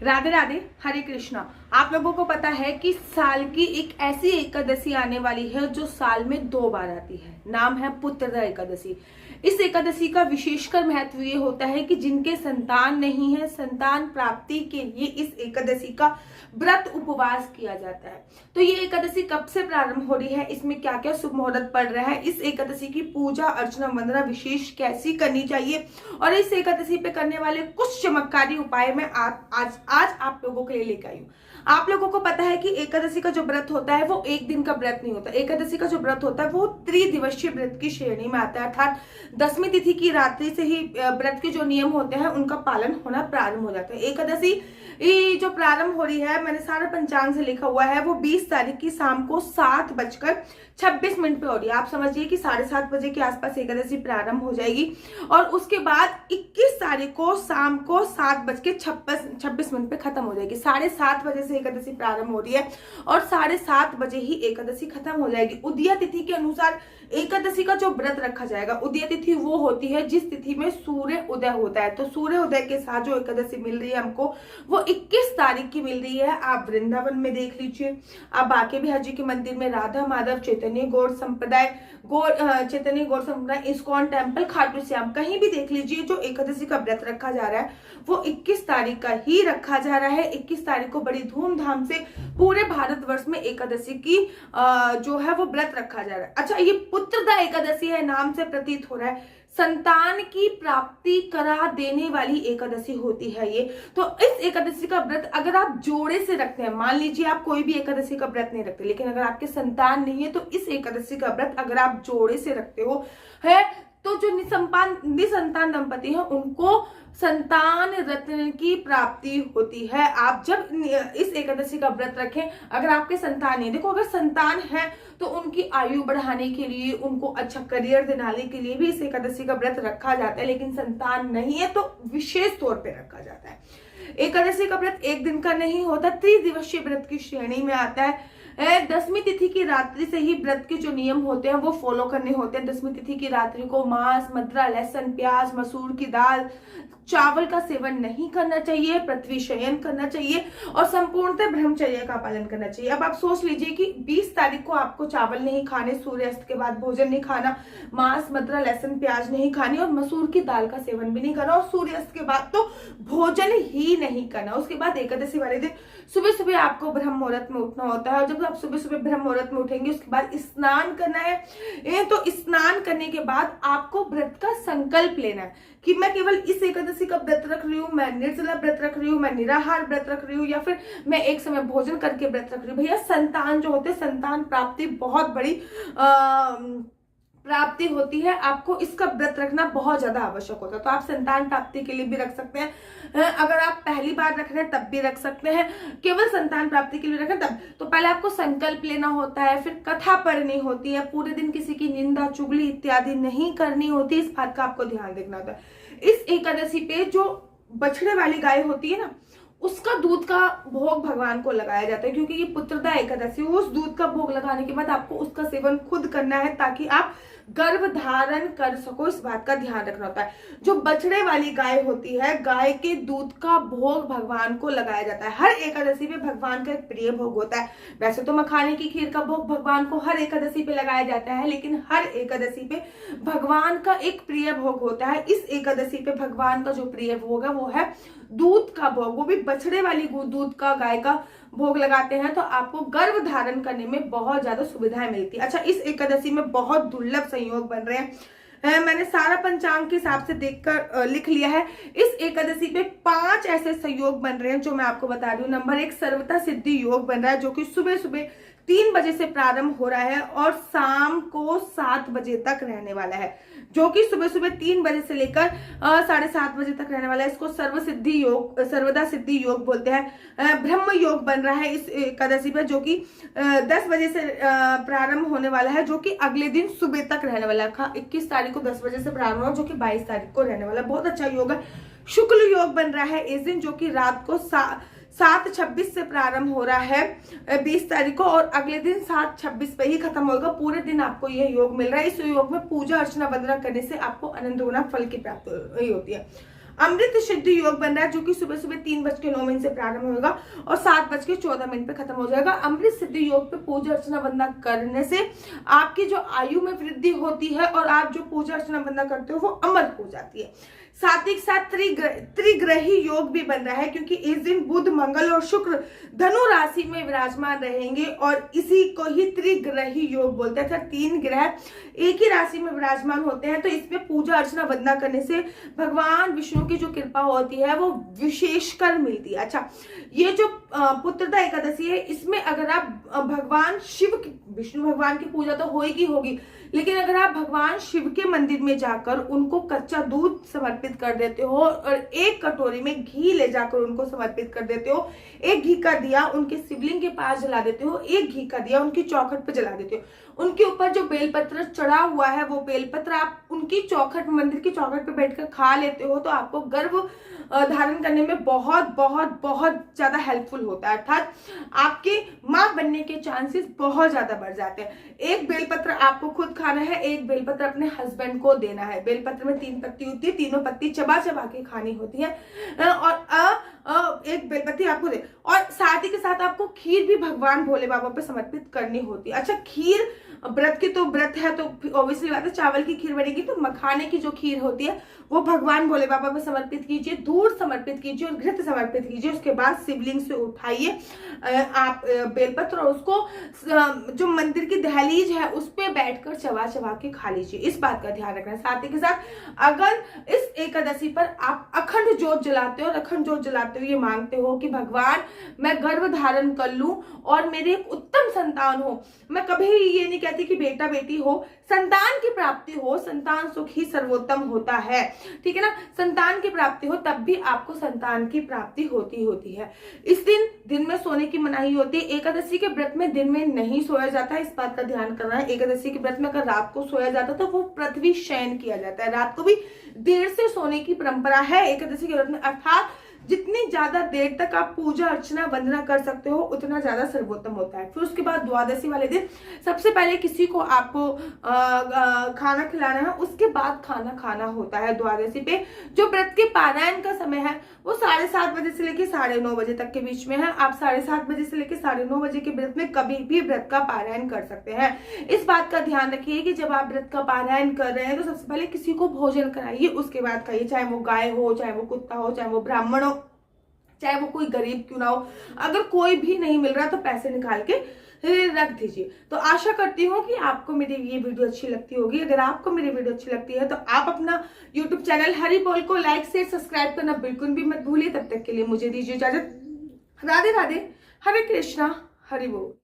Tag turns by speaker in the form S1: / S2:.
S1: राधे राधे, हरे कृष्णा। आप लोगों को पता है कि साल की एक ऐसी एकादशी आने वाली है जो साल में 2 बार आती है। नाम है पुत्रदा एकादशी। इस एकादशी का विशेषकर महत्व ये होता है कि जिनके संतान नहीं है, संतान प्राप्ति के लिए इस एकादशी का व्रत उपवास किया जाता है। तो ये एकादशी कब से प्रारंभ हो रही है, इसमें क्या क्या शुभ मुहूर्त पड़ रहा है, इस एकादशी की पूजा अर्चना वंदना विशेष कैसी करनी चाहिए और इस एकादशी पे करने वाले कुछ चमत्कारी उपाय मैं आज आप लोगों के लिए लेकर आई हूँ। आप लोगों को पता है कि एकादशी का जो व्रत होता है वो एक दिन का व्रत नहीं होता। एकादशी का जो व्रत होता है वो त्रिदिवसीय व्रत की श्रेणी में आता है, अर्थात 10वीं तिथि की रात्रि से ही व्रत के जो नियम होते हैं उनका पालन होना प्रारंभ हो जाता है। एकादशी जो प्रारंभ हो रही है, मैंने सारा पंचांग से लिखा हुआ है, वो 20 तारीख की शाम को 7:26 पे हो रही है। आप समझिए कि 7:30 बजे के आसपास एकादशी प्रारंभ हो जाएगी और उसके बाद 21 तारीख को शाम को 7:26 पे खत्म हो जाएगी। 7:30 बजे से एकादशी प्रारंभ हो रही है और 7:30 बजे ही एकादशी खत्म हो जाएगी। उदया तिथि के अनुसार एकादशी का जो व्रत रखा जाएगा, उदया तिथि वो होती है जिस तिथि में सूर्य उदय होता है। तो सूर्य उदय के साथ जो एकादशी मिल रही है हमको, वो 21 तारीख की मिल रही है। आप वृंदावन में देख लीजिए, आप बांके बिहारी जी के मंदिर में, राधा माधव चैतन्य गौड़ संप्रदाय इस्कॉन टेम्पल खाटू श्याम, कहीं भी देख लीजिए, जो एकादशी का व्रत रखा जा रहा है वो 21 तारीख का ही रखा जा रहा है। 21 तारीख को बड़ी धूमधाम से पूरे भारतवर्ष में एकादशी की जो है वो व्रत रखा जा रहा है। अच्छा, ये पुत्रदा एकादशी है, नाम से प्रतीत हो रहा है संतान की प्राप्ति करा देने वाली एकादशी होती है ये। तो इस एकादशी का व्रत अगर आप जोड़े से रखते हैं, मान लीजिए आप कोई भी एकादशी का व्रत नहीं रखते, लेकिन अगर आपके संतान नहीं है तो इस एकादशी का व्रत अगर आप जोड़े से रखते हो है तो जो निसंतान दंपति है उनको संतान रत्न की प्राप्ति होती है। आप जब इस एकादशी का व्रत रखें, अगर आपके संतान नहीं, देखो अगर संतान है तो उनकी आयु बढ़ाने के लिए, उनको अच्छा करियर दिलाने के लिए भी इस एकादशी का व्रत रखा जाता है, लेकिन संतान नहीं है तो विशेष तौर पे रखा जाता है। एकादशी का व्रत एक दिन का नहीं होता, त्रिदिवसीय व्रत की श्रेणी में आता है। 10वीं तिथि की रात्रि से ही व्रत के जो नियम होते हैं वो फॉलो करने होते हैं। 10वीं तिथि की रात्रि को मांस, मदिरा, लहसुन, प्याज, मसूर की दाल, चावल का सेवन नहीं करना चाहिए, पृथ्वी शयन करना चाहिए और संपूर्णतः ब्रह्मचर्य का पालन करना चाहिए। अब आप सोच लीजिए कि 20 तारीख को आपको चावल नहीं खाने, सूर्यास्त के बाद भोजन नहीं खाना, मांस, मदिरा, लहसुन, प्याज नहीं खानी और मसूर की दाल का सेवन भी नहीं करना और सूर्यास्त के बाद तो भोजन ही नहीं करना। उसके बाद एकादशी वाले दिन सुबह सुबह आपको ब्रह्म मुहूर्त में उठना होता है और जब आप सुबह सुबह ब्रह्म मुहूर्त में उठेंगे उसके बाद स्नान करना है। तो स्नान करने के बाद आपको व्रत का संकल्प लेना है कि मैं केवल इस एकादशी का व्रत रख रही हूँ, मैं निर्जला व्रत रख रही हूँ, मैं निराहार व्रत रख रही हूँ या फिर मैं एक समय भोजन करके व्रत रख रही हूँ। भैया संतान जो होते हैं, संतान प्राप्ति बहुत बड़ी प्राप्ति होती है, आपको इसका व्रत रखना बहुत ज्यादा आवश्यक होता है। तो आप संतान प्राप्ति के लिए भी रख सकते हैं, अगर आप पहली बार रख रहे हैं तब भी रख सकते हैं, केवल संतान प्राप्ति के लिए रखें तब। तो पहले आपको संकल्प लेना होता है, फिर कथा पढ़नी होती है, पूरे दिन किसी की निंदा चुगली इत्यादि नहीं करनी होती, इस बात का आपको ध्यान देखना होता है। इस एकादशी पे जो बछड़े वाली गाय होती है ना, उसका दूध का भोग भगवान को लगाया जाता है, क्योंकि ये पुत्रदा एकादशी, उस दूध का भोग लगाने के बाद आपको उसका सेवन खुद करना है ताकि आप गर्भ धारण कर सको, इस बात का ध्यान रखना होता है। जो बछड़े वाली गाय होती है, गाय के दूध का भोग भगवान को लगाया जाता है। हर एकादशी पे भगवान का एक प्रिय भोग होता है। वैसे तो मखाने की खीर का भोग भगवान को हर एकादशी पे लगाया जाता है, लेकिन हर एकादशी पे भगवान का एक प्रिय भोग होता है। इस एकादशी पे भगवान का जो प्रिय भोग है वो है दूध का भोग, वो भी बछड़े वाली दूध का गाय का भोग लगाते हैं तो आपको गर्भ धारण करने में बहुत ज्यादा सुविधाएं मिलती है। अच्छा, इस एकादशी में बहुत दुर्लभ संयोग बन रहे हैं, मैंने सारा पंचांग के हिसाब से देखकर लिख लिया है। इस एकादशी पे 5 ऐसे संयोग बन रहे हैं जो मैं आपको बता रही हूँ। नंबर 1 सर्वथा सिद्धि योग बन रहा है, जो कि सुबह सुबह 3 बजे से प्रारंभ हो रहा है और शाम को 7 बजे तक रहने वाला है, जो कि सुबह सुबह 3 बजे से लेकर 7:30 बजे तक रहने वाला है। इसको सर्वदा सिद्धि योग बोलते हैं। ब्रह्म योग बन रहा है इस एकादशी पर, जो कि 10 बजे से प्रारंभ होने वाला है, जो कि अगले दिन सुबह तक रहने वाला है। 21 तारीख को 10 बजे से प्रारंभ हुआ, जो कि 22 तारीख को रहने वाला है। बहुत अच्छा योग है। शुक्ल योग बन रहा है इस दिन, जो कि रात को 7:26 से प्रारंभ हो रहा है 20 तारीख को और अगले दिन 7:26 पे ही खत्म होगा। पूरे दिन आपको यह योग मिल रहा है। इस योग में पूजा अर्चना वंदना करने से आपको अनंत गुना फल की प्राप्ति होती है। अमृत सिद्धि योग बन रहा है, जो कि सुबह सुबह 3:09 से प्रारंभ होगा और 7:14 पे खत्म हो जाएगा। अमृत सिद्धि योग पे पूजा अर्चना वंदना करने से आपकी जो आयु में वृद्धि होती है और आप जो पूजा अर्चना वंदना करते हो वो अमर हो जाती है। साथ ही साथ त्रिग्रही योग भी बन रहा है, क्योंकि इस दिन बुध, मंगल और शुक्र धनु राशि में विराजमान रहेंगे और इसी को ही त्रिग्रही योग बोलते हैं। अर्थात 3 ग्रह एक ही राशि में विराजमान होते हैं, तो इसमें पूजा अर्चना वंदना करने से भगवान विष्णु की जो कृपा होती है वो विशेषकर मिलती है। अच्छा, ये जो पुत्रदा एकादशी है, इसमें अगर आप भगवान शिव, विष्णु भगवान की पूजा तो होगी, लेकिन अगर आप भगवान शिव के मंदिर में जाकर उनको कच्चा दूध समर्पित कर देते हो और एक कटोरी में घी ले जाकर उनको समर्पित कर देते हो, एक घी का दिया उनके शिवलिंग के पास जला देते हो, एक घी का दिया उनकी चौखट पे जला देते हो, उनके ऊपर जो बेलपत्र चढ़ा हुआ है वो बेलपत्र आप उनकी चौखट, मंदिर की चौखट पे बैठकर खा लेते हो, तो आपको गर्भ धारण करने में बहुत बहुत बहुत ज्यादा हेल्पफुल होता है। अर्थात आपके मां बनने के चांसेस बहुत ज्यादा बढ़ जाते हैं। एक बेलपत्र आपको खुद खाना है, एक बेलपत्र अपने हस्बैंड को देना है। बेलपत्र में 3 पत्ती होती है, तीनों पत्ती चबा चबा के खानी होती है और एक बेलपत्ती आपको दे, और साथ ही के साथ आपको खीर भी भगवान भोले बाबा पे समर्पित करनी होती है। अच्छा, खीर व्रत की तो व्रत है तो ऑब्वियसली बात है चावल की खीर बनेगी, तो मखाने की जो खीर होती है वो भगवान भोले बाबा पे समर्पित कीजिए, दूध समर्पित कीजिए और घृत समर्पित कीजिए। उसके बाद शिवलिंग से उठाइए आप बेलपत्र और उसको जो मंदिर की दहलीज है उस पे बैठकर चबा चबा के खा लीजिए। इस बात का ध्यान रखना है। साथ ही के साथ अगर इस एकादशी पर आप अखंड ज्योत जलाते हो और अखंड ज्योत जलाते हो ये मांगते हो कि भगवान मैं गर्भ धारण कर लूं और मेरे एक उत्तम संतान हो, मैं कभी ये नहीं कहती कि बेटा बेटी हो, संतान की प्राप्ति हो, संतान सुख ही सर्वोत्तम होता है, ठीक है ना, संतान की प्राप्ति हो, तब भी आपको संतान की प्राप्ति होती है। इस दिन में सोने की मनाही होती है। एकादशी के व्रत में दिन में नहीं सोया जाता है, इस बात का ध्यान करना है। एकादशी के व्रत में अगर रात को सोया जाता तो वो पृथ्वी शयन किया जाता है। रात को भी देर से सोने की परंपरा है एकादशी के व्रत में, अर्थात जितनी ज्यादा देर तक आप पूजा अर्चना वंदना कर सकते हो उतना ज्यादा सर्वोत्तम होता है। फिर उसके बाद द्वादशी वाले दिन सबसे पहले किसी को आपको खाना खिलाना है, उसके बाद खाना खाना होता है। द्वादशी पे जो व्रत के पारायण का समय है वो 7:30 बजे से लेकर 9:30 बजे तक के बीच में है। आप 7:30 बजे से लेकर 9:30 बजे के व्रत में कभी भी व्रत का पारायण कर सकते हैं। इस बात का ध्यान रखिए कि जब आप व्रत का पारायण कर रहे हैं तो सबसे पहले किसी को भोजन कराइए, उसके बाद खाइए, चाहे वो गाय हो, चाहे वो कुत्ता हो, चाहे वो ब्राह्मण हो, चाहे वो कोई गरीब क्यों ना हो। अगर कोई भी नहीं मिल रहा तो पैसे निकाल के रख दीजिए। तो आशा करती हूँ कि आपको मेरी ये वीडियो अच्छी लगती होगी। अगर आपको मेरी वीडियो अच्छी लगती है तो आप अपना YouTube चैनल हरि बोल को लाइक शेयर सब्सक्राइब करना बिल्कुल भी मत भूलिए। तब तक के लिए मुझे दीजिए इजाजत। राधे राधे, हरे कृष्णा, हरि बोल।